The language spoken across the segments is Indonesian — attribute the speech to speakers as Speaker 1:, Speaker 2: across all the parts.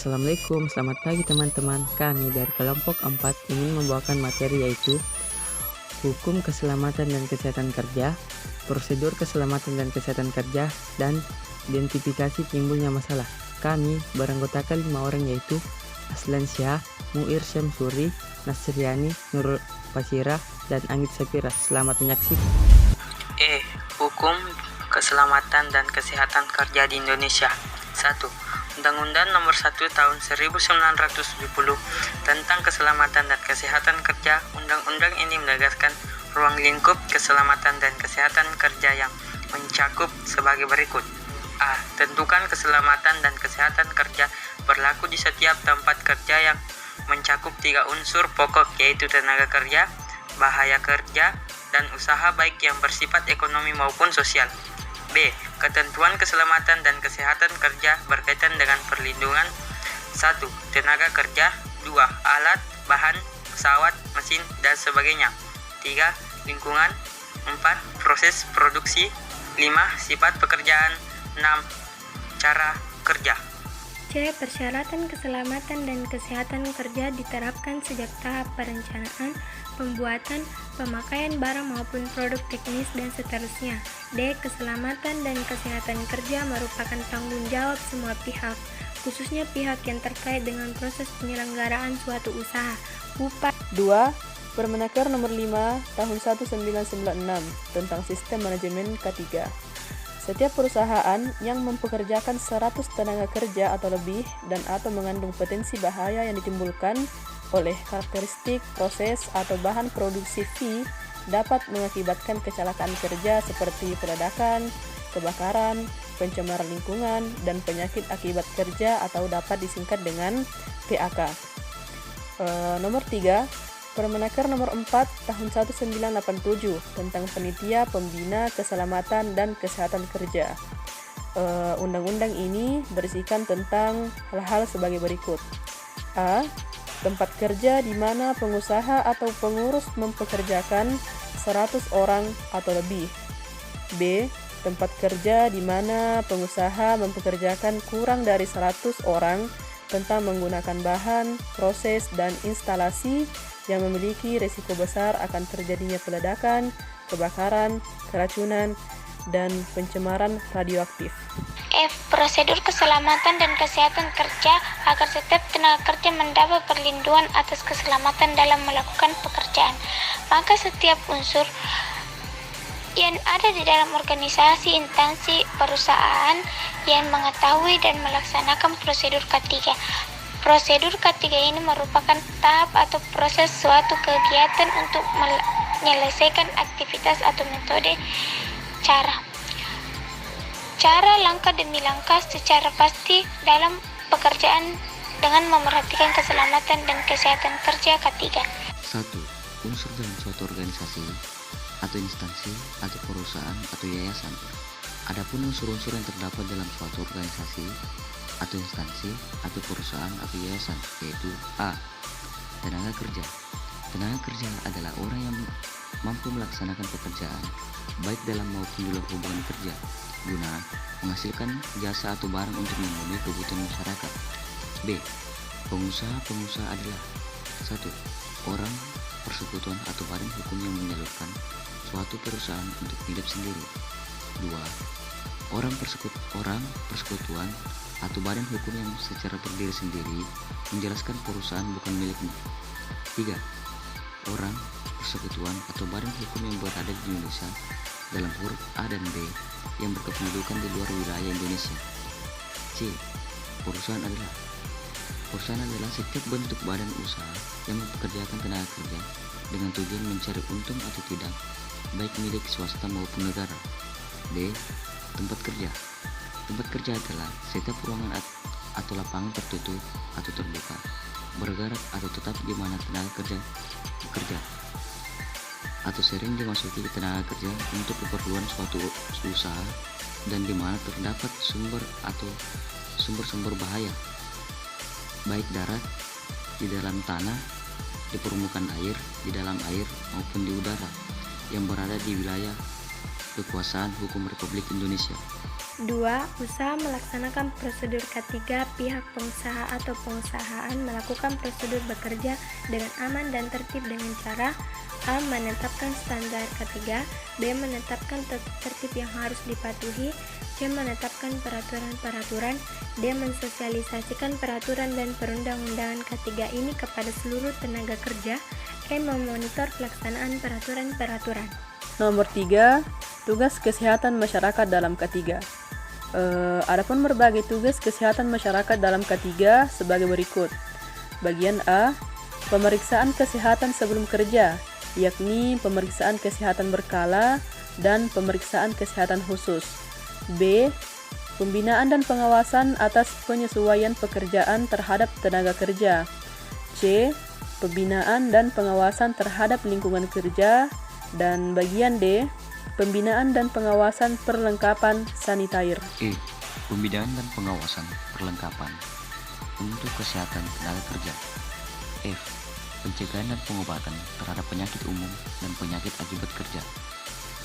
Speaker 1: Assalamualaikum, selamat pagi teman-teman. Kami dari kelompok 4 ingin membawakan materi yaitu hukum keselamatan dan kesehatan kerja, prosedur keselamatan dan kesehatan kerja, dan identifikasi timbulnya masalah. Kami beranggotakan 5 orang yaitu Aslan Syah, Muir Syamsuri, Nasriani, Nurul Pasirah, dan Anggit Sapira. Selamat menyaksikan. Hukum keselamatan dan kesehatan kerja di Indonesia. 1. Undang-Undang Nomor 1 Tahun 1970 tentang Keselamatan dan Kesehatan Kerja. Undang-undang ini menegaskan ruang lingkup keselamatan dan kesehatan kerja yang mencakup sebagai berikut. A. Tentukan keselamatan dan kesehatan kerja berlaku di setiap tempat kerja yang mencakup 3 unsur pokok yaitu tenaga kerja, bahaya kerja, dan usaha baik yang bersifat ekonomi maupun sosial. B. Ketentuan keselamatan dan kesehatan kerja berkaitan dengan perlindungan 1. Tenaga kerja, 2. Alat, bahan, pesawat, mesin, dan sebagainya. 3. Lingkungan. 4. Proses produksi. 5. Sifat pekerjaan. 6. Cara kerja.
Speaker 2: C. Persyaratan keselamatan dan kesehatan kerja diterapkan sejak tahap perencanaan, pembuatan, pemakaian barang maupun produk teknis, dan seterusnya. D. Keselamatan dan kesehatan kerja merupakan tanggung jawab semua pihak, khususnya pihak yang terkait dengan proses penyelenggaraan suatu usaha.
Speaker 3: 2. Permenaker Nomor 5 Tahun 1996 tentang Sistem Manajemen K3. Setiap perusahaan yang mempekerjakan 100 tenaga kerja atau lebih dan atau mengandung potensi bahaya yang ditimbulkan oleh karakteristik, proses, atau bahan produksi V dapat mengakibatkan kecelakaan kerja seperti peledakan, kebakaran, pencemaran lingkungan, dan penyakit akibat kerja atau dapat disingkat dengan PAK. Nomor 3. Permenaker Nomor 4 Tahun 1987 tentang Panitia Pembina Keselamatan dan Kesehatan Kerja. Undang-undang ini berisikan tentang hal-hal sebagai berikut. A. Tempat kerja di mana pengusaha atau pengurus mempekerjakan 100 orang atau lebih. B. Tempat kerja di mana pengusaha mempekerjakan kurang dari 100 orang tentang menggunakan bahan, proses, dan instalasi yang memiliki risiko besar akan terjadinya peledakan, kebakaran, keracunan, dan pencemaran radioaktif.
Speaker 4: F. Prosedur keselamatan dan kesehatan kerja agar setiap tenaga kerja mendapat perlindungan atas keselamatan dalam melakukan pekerjaan. Maka setiap unsur yang ada di dalam organisasi, instansi, perusahaan yang mengetahui dan melaksanakan prosedur K3. Prosedur K3 ini merupakan tahap atau proses suatu kegiatan untuk menyelesaikan aktivitas atau metode cara langkah demi langkah secara pasti dalam pekerjaan dengan memerhatikan keselamatan dan kesehatan kerja K3.
Speaker 5: 1. Unsur dalam suatu organisasi atau instansi atau perusahaan atau yayasan. Adapun unsur-unsur yang terdapat dalam suatu organisasi atau instansi atau perusahaan atau yayasan yaitu A. Tenaga kerja. Tenaga kerja adalah orang yang mampu melaksanakan pekerjaan baik dalam maupun di luar hubungan kerja guna menghasilkan jasa atau barang untuk memenuhi kebutuhan masyarakat. B. Pengusaha adalah 1. Orang, persekutuan atau badan hukum yang menyalurkan suatu perusahaan untuk hidup sendiri. 2. Orang persekutuan atau badan hukum yang secara berdiri sendiri menjelaskan perusahaan bukan miliknya. 3. Orang, persekutuan atau badan hukum yang berada di Indonesia dalam huruf A dan B yang berkependudukan di luar wilayah Indonesia. C. Perusahaan adalah setiap bentuk badan usaha yang mempekerjakan tenaga kerja dengan tujuan mencari untung atau tidak, baik milik swasta maupun negara. D. Tempat kerja. Tempat kerja adalah setiap ruangan atau lapangan tertutup atau terbuka, bergerak atau tetap di mana tenaga kerja bekerja atau sering dimasuki tenaga kerja untuk keperluan suatu usaha dan di mana terdapat sumber-sumber bahaya, baik darat, di dalam tanah, di permukaan air, di dalam air maupun di udara yang berada di wilayah kekuasaan hukum Republik Indonesia.
Speaker 2: 2. Usaha melaksanakan prosedur K3, pihak pengusaha atau pengusahaan melakukan prosedur bekerja dengan aman dan tertib dengan cara A. Menetapkan standar K3, B. Menetapkan tertib yang harus dipatuhi, C. Menetapkan peraturan-peraturan, D. Mensosialisasikan peraturan dan perundang-undangan K3 ini kepada seluruh tenaga kerja, E. Memonitor pelaksanaan peraturan-peraturan.
Speaker 3: Nomor 3, tugas kesehatan masyarakat dalam K3. Adapun berbagai tugas kesehatan masyarakat dalam K3 sebagai berikut. Bagian A, pemeriksaan kesehatan sebelum kerja, yakni pemeriksaan kesehatan berkala dan pemeriksaan kesehatan khusus. B, pembinaan dan pengawasan atas penyesuaian pekerjaan terhadap tenaga kerja. C, pembinaan dan pengawasan terhadap lingkungan kerja. Dan bagian D, pembinaan dan pengawasan perlengkapan sanitair.
Speaker 5: E. Pembinaan dan pengawasan perlengkapan untuk kesehatan tenaga kerja. F. Pencegahan dan pengobatan terhadap penyakit umum dan penyakit akibat kerja.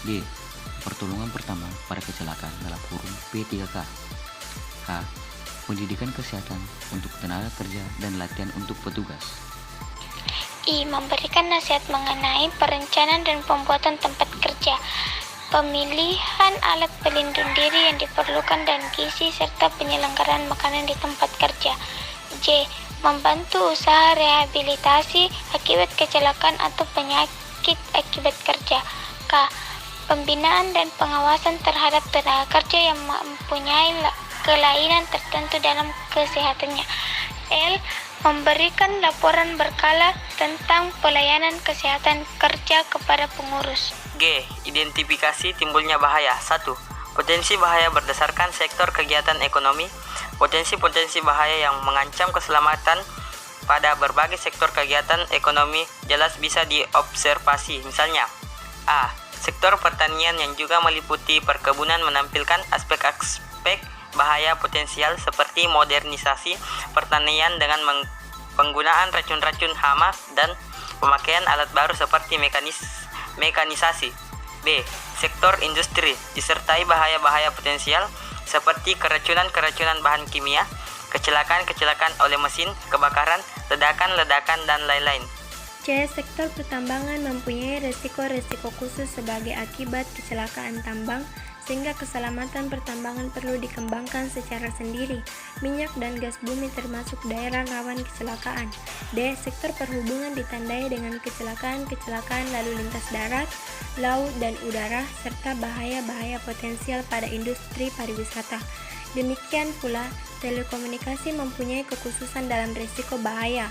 Speaker 5: G. Pertolongan pertama pada kecelakaan dalam kurung P3K. H. Pendidikan kesehatan untuk tenaga kerja dan latihan untuk petugas.
Speaker 4: I. Memberikan nasihat mengenai perencanaan dan pembuatan tempat kerja, pemilihan alat pelindung diri yang diperlukan dan gizi, serta penyelenggaraan makanan di tempat kerja. J. Membantu usaha rehabilitasi akibat kecelakaan atau penyakit akibat kerja. K. Pembinaan dan pengawasan terhadap tenaga kerja yang mempunyai kelainan tertentu dalam kesehatannya. L. Memberikan laporan berkala tentang pelayanan kesehatan kerja kepada pengurus.
Speaker 1: G. Identifikasi timbulnya bahaya. 1. Potensi bahaya berdasarkan sektor kegiatan ekonomi. Potensi-potensi bahaya yang mengancam keselamatan pada berbagai sektor kegiatan ekonomi jelas bisa diobservasi. Misalnya, A. Sektor pertanian yang juga meliputi perkebunan menampilkan aspek-aspek bahaya potensial seperti modernisasi pertanian dengan penggunaan racun-racun hama dan pemakaian alat baru seperti mekanisasi. B. Sektor industri disertai bahaya-bahaya potensial seperti keracunan-keracunan bahan kimia, kecelakaan-kecelakaan oleh mesin, kebakaran, ledakan-ledakan, dan lain-lain.
Speaker 2: C. Sektor pertambangan mempunyai resiko-resiko khusus sebagai akibat kecelakaan tambang, sehingga keselamatan pertambangan perlu dikembangkan secara sendiri. Minyak dan gas bumi termasuk daerah rawan kecelakaan. D. Sektor perhubungan ditandai dengan kecelakaan-kecelakaan lalu lintas darat, laut, dan udara, serta bahaya-bahaya potensial pada industri pariwisata. Demikian pula, telekomunikasi mempunyai kekhususan dalam risiko bahaya.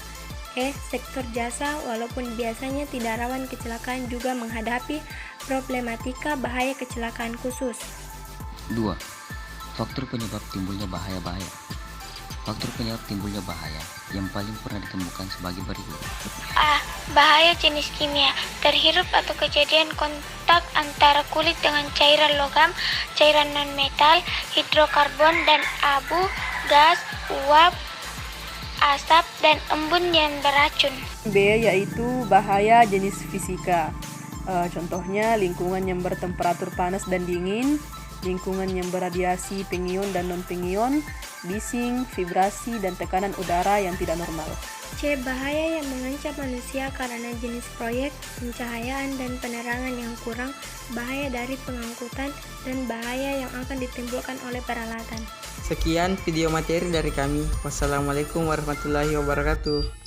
Speaker 2: E. Sektor jasa walaupun biasanya tidak rawan kecelakaan juga menghadapi problematika bahaya kecelakaan khusus.
Speaker 5: 2. Faktor penyebab timbulnya bahaya-bahaya. Faktor penyebab timbulnya bahaya yang paling pernah ditemukan sebagai berikut.
Speaker 4: A. Bahaya jenis kimia, terhirup atau kejadian kontak antara kulit dengan cairan logam, cairan non-metal, hidrokarbon dan abu, gas, uap, asap, dan embun yang beracun.
Speaker 3: B. Yaitu bahaya jenis fisika. Contohnya lingkungan yang bertemperatur panas dan dingin, lingkungan yang beradiasi pengion dan non-pengion, bising, vibrasi, dan tekanan udara yang tidak normal.
Speaker 2: C. Bahaya yang mengancam manusia karena jenis proyek, pencahayaan dan penerangan yang kurang, bahaya dari pengangkutan, dan bahaya yang akan ditimbulkan oleh peralatan.
Speaker 1: Sekian video materi dari kami. Wassalamualaikum warahmatullahi wabarakatuh.